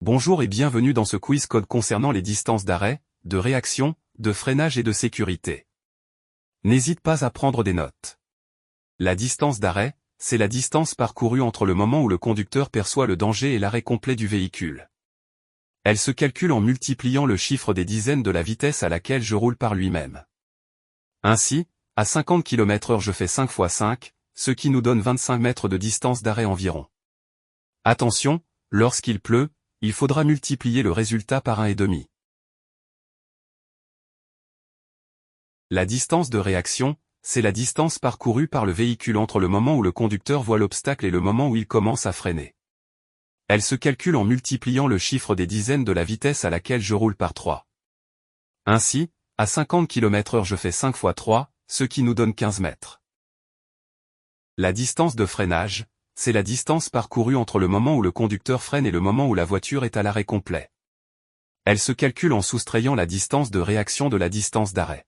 Bonjour et bienvenue dans ce quiz code concernant les distances d'arrêt, de réaction, de freinage et de sécurité. N'hésite pas à prendre des notes. La distance d'arrêt, c'est la distance parcourue entre le moment où le conducteur perçoit le danger et l'arrêt complet du véhicule. Elle se calcule en multipliant le chiffre des dizaines de la vitesse à laquelle je roule par lui-même. Ainsi, à 50 km/h je fais 5 fois 5, ce qui nous donne 25 mètres de distance d'arrêt environ. Attention, lorsqu'il pleut, il faudra multiplier le résultat par 1,5. La distance de réaction, c'est la distance parcourue par le véhicule entre le moment où le conducteur voit l'obstacle et le moment où il commence à freiner. Elle se calcule en multipliant le chiffre des dizaines de la vitesse à laquelle je roule par 3. Ainsi, à 50 km/h je fais 5 fois 3, ce qui nous donne 15 mètres. La distance de freinage, c'est la distance parcourue entre le moment où le conducteur freine et le moment où la voiture est à l'arrêt complet. Elle se calcule en soustrayant la distance de réaction de la distance d'arrêt.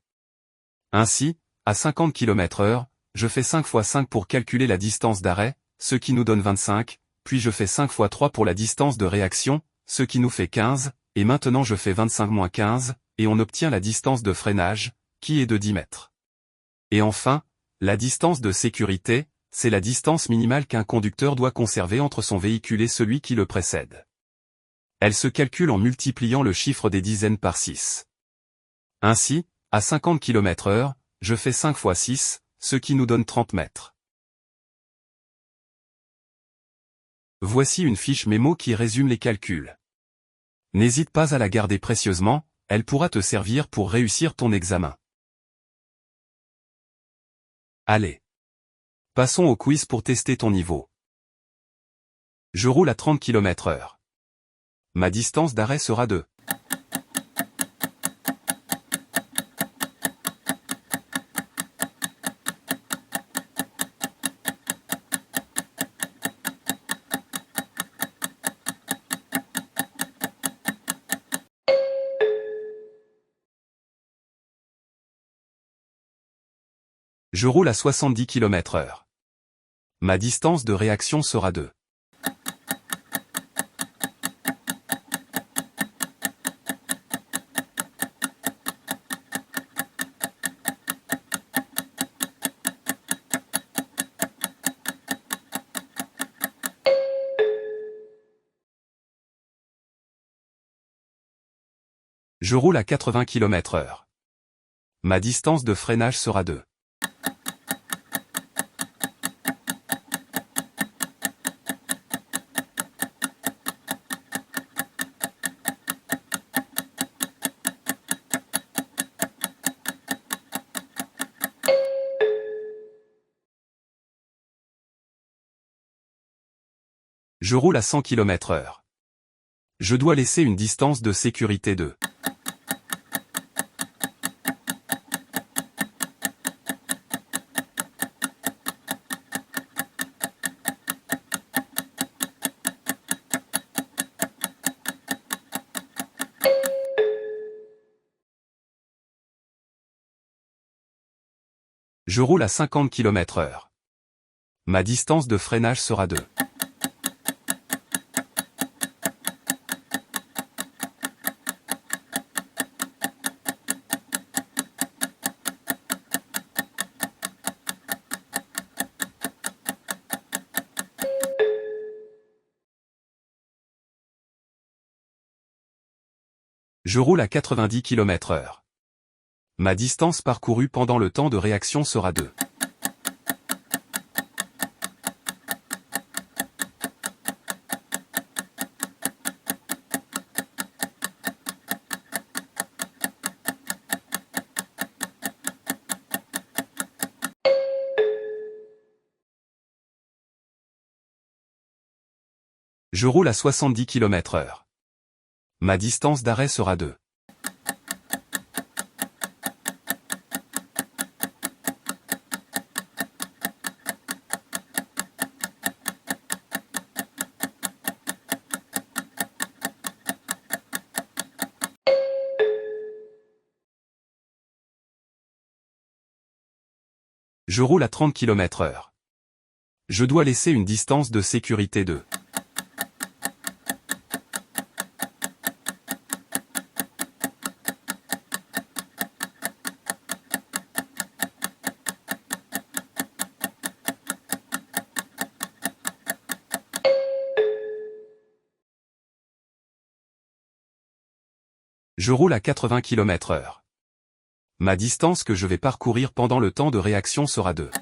Ainsi, à 50 km/h, je fais 5 fois 5 pour calculer la distance d'arrêt, ce qui nous donne 25, puis je fais 5 fois 3 pour la distance de réaction, ce qui nous fait 15, et maintenant je fais 25 moins 15, et on obtient la distance de freinage, qui est de 10 mètres. Et enfin, la distance de sécurité, c'est la distance minimale qu'un conducteur doit conserver entre son véhicule et celui qui le précède. Elle se calcule en multipliant le chiffre des dizaines par 6. Ainsi, à 50 km/h, je fais 5 fois 6, ce qui nous donne 30 mètres. Voici une fiche mémo qui résume les calculs. N'hésite pas à la garder précieusement, elle pourra te servir pour réussir ton examen. Allez. Passons au quiz pour tester ton niveau. Je roule à 30 km/h. Ma distance d'arrêt sera de Je roule à 70 km/h. Ma distance de réaction sera de Je roule à 80 km/h. Ma distance de freinage sera de Je roule à 100 km/h. Je dois laisser une distance de sécurité de Je roule à 50 km/h. Ma distance de freinage sera de Je roule à 90 km/h. Ma distance parcourue pendant le temps de réaction sera de Je roule à 70 km/h. Ma distance d'arrêt sera de Je roule à 30 km/h. Je dois laisser une distance de sécurité de Je roule à 80 km/h. Ma distance que je vais parcourir pendant le temps de réaction sera de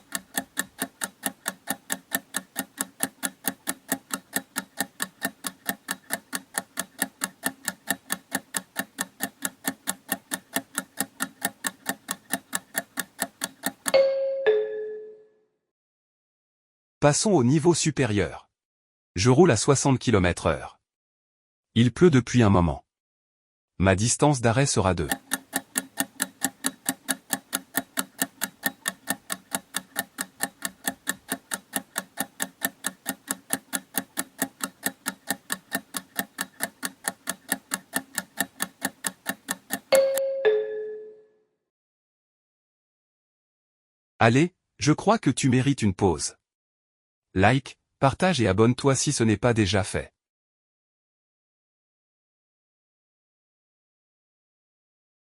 Passons au niveau supérieur. Je roule à 60 km/h. Il pleut depuis un moment. Ma distance d'arrêt sera de Allez, je crois que tu mérites une pause. Like, partage et abonne-toi si ce n'est pas déjà fait.